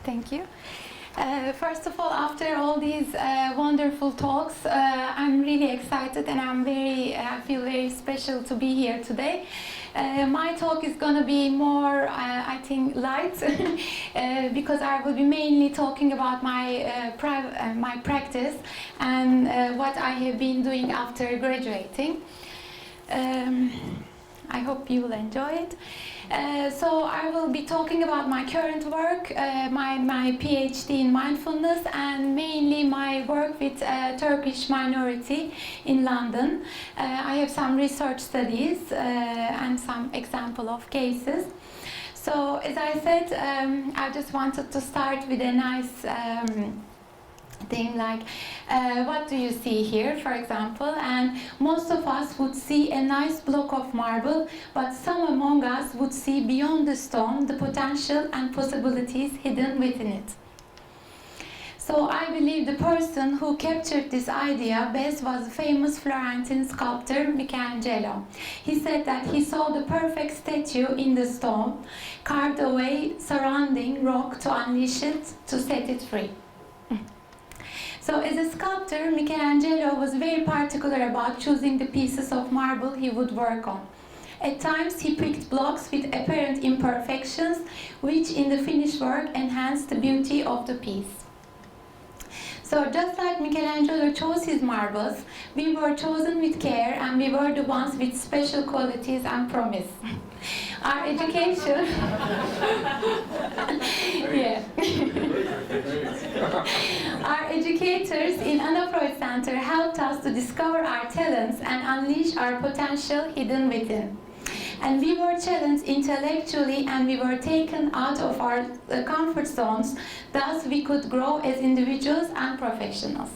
Thank you. First of all, after all these wonderful talks, I'm really excited and I feel very special to be here today. My talk is going to be more, I think, light because I will be mainly talking about my practice and what I have been doing after graduating. I hope you will enjoy it. So I will be talking about my current work, my PhD in mindfulness, and mainly my work with Turkish minority in London. I have some research studies and some example of cases. So as I said, I just wanted to start with a nice thing like what do you see here, for example, and most of us would see a nice block of marble, but some among us would see beyond the stone the potential and possibilities hidden within it. So I believe the person who captured this idea best was the famous Florentine sculptor Michelangelo. He said that he saw the perfect statue in the stone, carved away surrounding rock to unleash it, to set it free. So as a sculptor, Michelangelo was very particular about choosing the pieces of marble he would work on. At times he picked blocks with apparent imperfections, which in the finished work enhanced the beauty of the piece. So just like Michelangelo chose his marbles, we were chosen with care and we were the ones with special qualities and promise. Our education, yeah. Our educators in Freud Center helped us to discover our talents and unleash our potential hidden within. And we were challenged intellectually and we were taken out of our comfort zones, thus we could grow as individuals and professionals.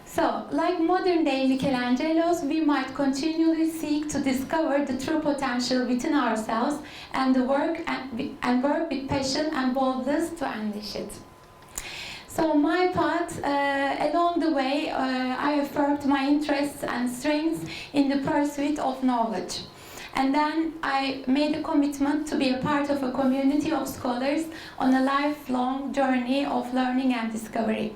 So, like modern-day Michelangelos, we might continually seek to discover the true potential within ourselves and work with passion and boldness to unleash it. So my path, along the way, I affirmed my interests and strengths in the pursuit of knowledge. And then I made a commitment to be a part of a community of scholars on a lifelong journey of learning and discovery.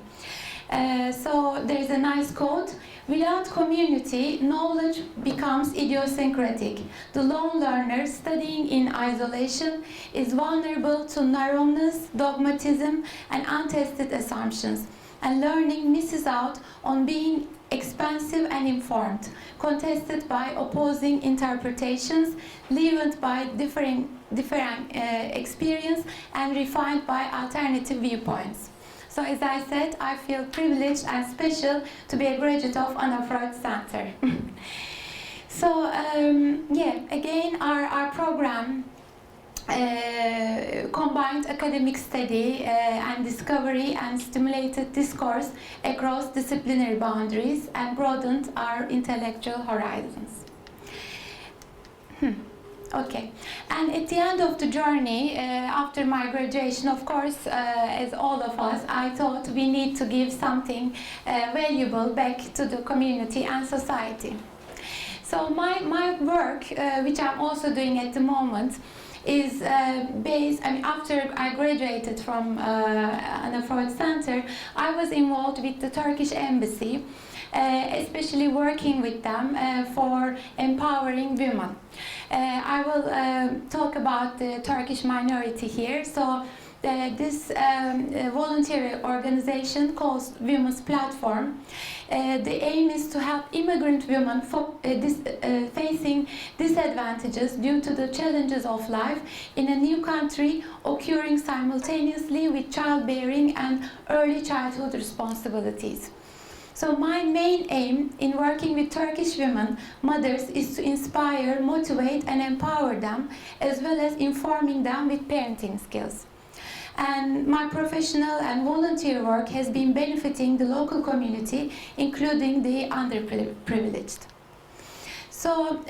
So there is a nice quote: without community, knowledge becomes idiosyncratic. The lone learner studying in isolation is vulnerable to narrowness, dogmatism, and untested assumptions. And learning misses out on being expansive and informed, contested by opposing interpretations, leavened by different experience, and refined by alternative viewpoints. So as I said, I feel privileged and special to be a graduate of Freud Center. So yeah, again, our program combined academic study and discovery and stimulated discourse across disciplinary boundaries and broadened our intellectual horizons. Okay, and at the end of the journey, after my graduation, of course, as all of us, I thought we need to give something valuable back to the community and society. So my work, which I'm also doing at the moment, is based, after I graduated from the Freud Center, I was involved with the Turkish embassy, especially working with them for empowering women. I will talk about the Turkish minority here. So this voluntary organization called Women's Platform. The aim is to help immigrant women facing disadvantages due to the challenges of life in a new country occurring simultaneously with childbearing and early childhood responsibilities. So my main aim in working with Turkish women, mothers, is to inspire, motivate and empower them, as well as informing them with parenting skills. And my professional and volunteer work has been benefiting the local community, including the underprivileged. So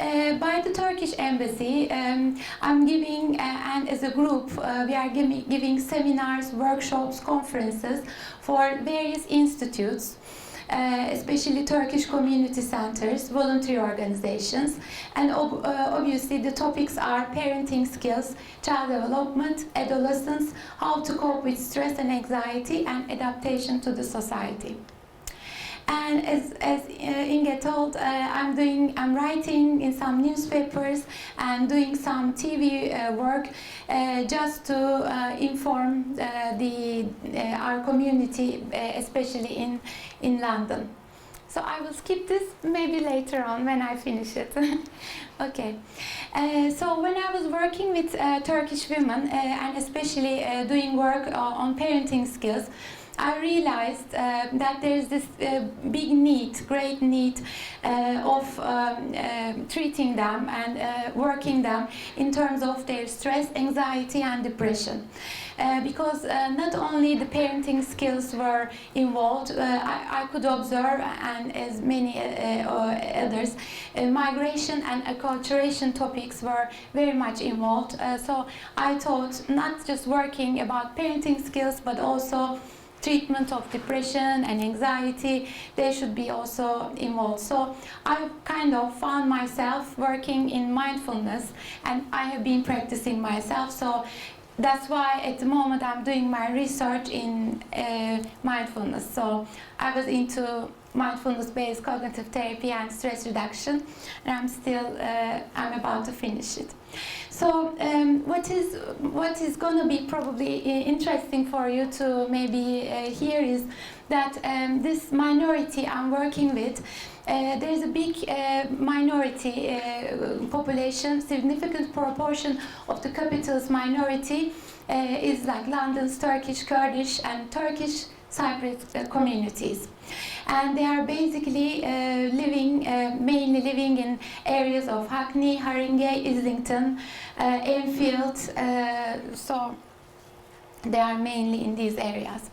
by the Turkish embassy, I'm giving, and as a group, we are giving seminars, workshops, conferences for various institutes. especially Turkish community centers, voluntary organizations, and obviously the topics are parenting skills, child development, adolescence, how to cope with stress and anxiety, and adaptation to the society. And as Inge told, I'm writing in some newspapers and doing some TV work just to inform our community, especially in London. So I will skip this maybe later on when I finish it. Okay. So when I was working with Turkish women and especially doing work on parenting skills, I realized that there is this big need, great need of treating them and working them in terms of their stress, anxiety, and depression. Because not only the parenting skills were involved, I could observe, and as many others, migration and acculturation topics were very much involved. So I thought not just working about parenting skills, but also treatment of depression and anxiety, they should be also involved. So I kind of found myself working in mindfulness, and I have been practicing myself. So that's why at the moment I'm doing my research in mindfulness. So I was into mindfulness-based cognitive therapy and stress reduction, and I'm about to finish it. So what is going to be probably interesting for you to maybe hear is that this minority I'm working with, there is a big minority population, significant proportion of the capital's minority is like London's Turkish, Kurdish, and Turkish Cypriot communities. And they are basically mainly living in areas of Hackney, Haringey, Islington, Enfield, so they are mainly in these areas.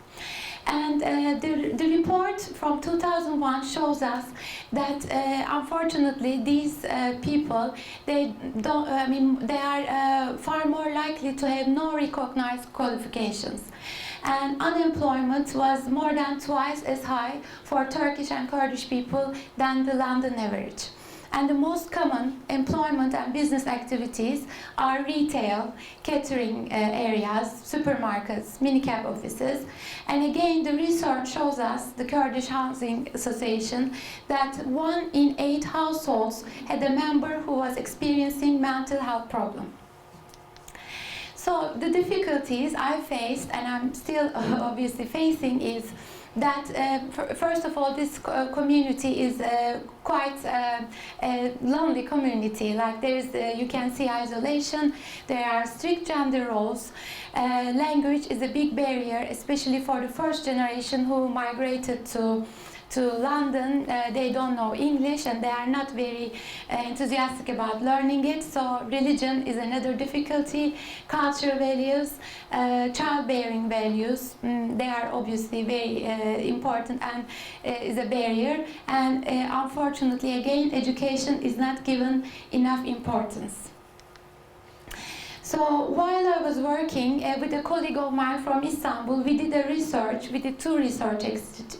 And the report from 2001 shows us that unfortunately these people, they are far more likely to have no recognized qualifications. And unemployment was more than twice as high for Turkish and Kurdish people than the London average. And the most common employment and business activities are retail, catering areas, supermarkets, minicab offices. And again, the research shows us, the Kurdish Housing Association, that 1 in 8 households had a member who was experiencing mental health problems. So the difficulties I faced, and I'm still obviously facing, is that first of all, this community is quite a lonely community. Like there is, you can see isolation. There are strict gender roles. Language is a big barrier, especially for the first generation who migrated to London. They don't know English and they are not very enthusiastic about learning it. So religion is another difficulty. Cultural values, childbearing values, they are obviously very important and is a barrier. And unfortunately, again, education is not given enough importance. So while I was working with a colleague of mine from Istanbul, we did a research, we did 2 research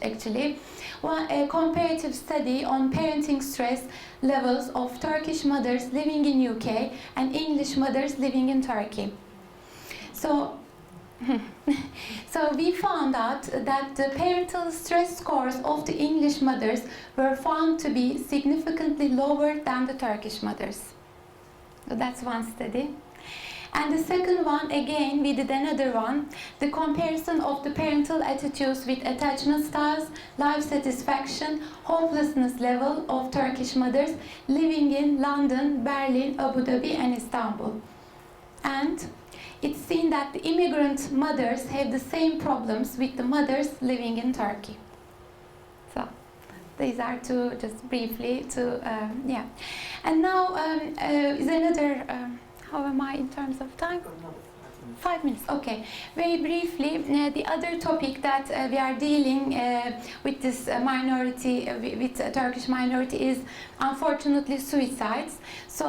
actually. One, a comparative study on parenting stress levels of Turkish mothers living in UK and English mothers living in Turkey. So we found out that the parental stress scores of the English mothers were found to be significantly lower than the Turkish mothers. So that's one study. And the second one, again, we did another one, the comparison of the parental attitudes with attachment styles, life satisfaction, hopelessness level of Turkish mothers living in London, Berlin, Abu Dhabi, and Istanbul. And it's seen that the immigrant mothers have the same problems with the mothers living in Turkey. So these are 2, just briefly, yeah. And now is another... how am I in terms of time? 5 minutes, okay. Very briefly, the other topic that we are dealing with this minority, with Turkish minority, is unfortunately suicides. So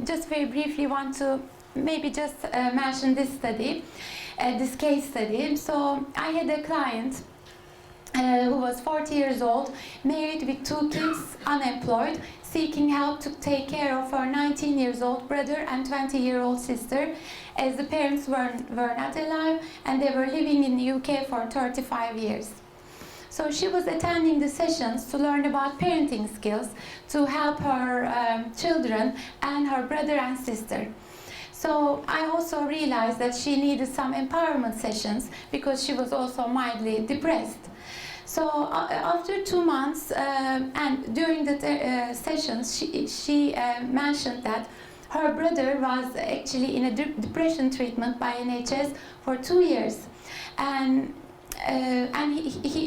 just very briefly want to maybe just mention this study, this case study. So I had a client who was 40 years old, married with 2 kids, unemployed, seeking help to take care of her 19 years old brother and 20-year-old sister, as the parents were not alive and they were living in the UK for 35 years. So she was attending the sessions to learn about parenting skills to help her children and her brother and sister. So I also realized that she needed some empowerment sessions because she was also mildly depressed. So after 2 months and during the sessions, she mentioned that her brother was actually in a depression treatment by NHS for 2 years. And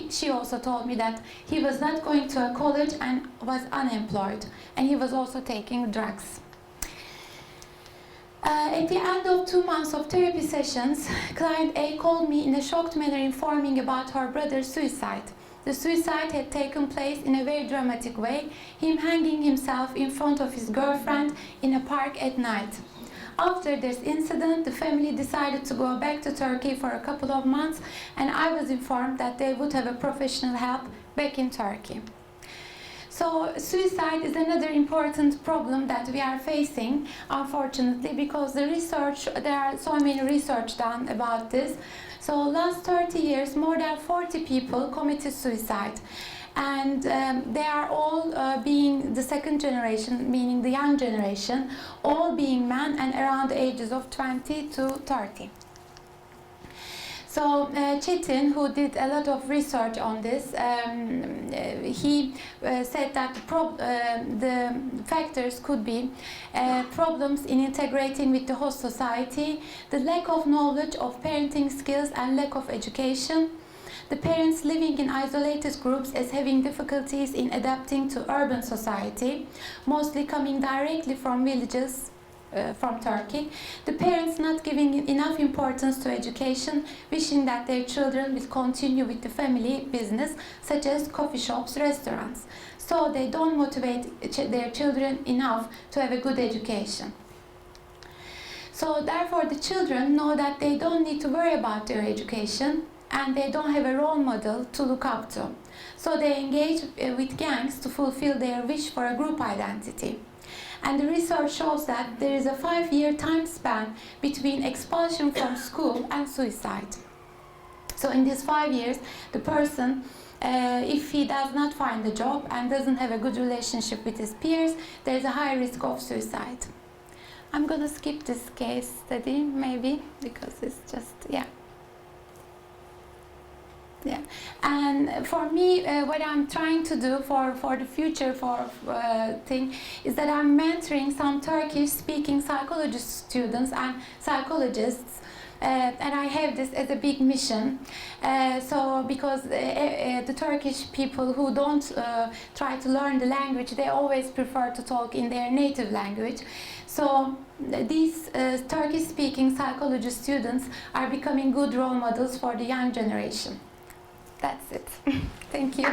she also told me that he was not going to a college and was unemployed. And he was also taking drugs. At the end of 2 months of therapy sessions, client A called me in a shocked manner informing about her brother's suicide. The suicide had taken place in a very dramatic way, him hanging himself in front of his girlfriend in a park at night. After this incident, the family decided to go back to Turkey for a couple of months, and I was informed that they would have a professional help back in Turkey. So suicide is another important problem that we are facing, unfortunately, because there are so many research done about this. So last 30 years, more than 40 people committed suicide. And they are all being the second generation, meaning the young generation, all being men and around the ages of 20 to 30. So Çetin, who did a lot of research on this, he said that the factors could be problems in integrating with the host society, the lack of knowledge of parenting skills and lack of education, the parents living in isolated groups as having difficulties in adapting to urban society, mostly coming directly from villages from Turkey, the parents not giving enough importance to education, wishing that their children will continue with the family business, such as coffee shops, restaurants. So they don't motivate their children enough to have a good education. So therefore the children know that they don't need to worry about their education and they don't have a role model to look up to. So they engage with gangs to fulfill their wish for a group identity. And the research shows that there is a 5-year time span between expulsion from school and suicide. So in these 5 years, the person, if he does not find a job and doesn't have a good relationship with his peers, there is a high risk of suicide. I'm going to skip this case study, maybe, because it's just, yeah. Yeah, and for me, what I'm trying to do for the future thing is that I'm mentoring some Turkish-speaking psychology students and psychologists, and I have this as a big mission. So because the Turkish people who don't try to learn the language, they always prefer to talk in their native language. So these Turkish-speaking psychology students are becoming good role models for the young generation. That's it. Thank you.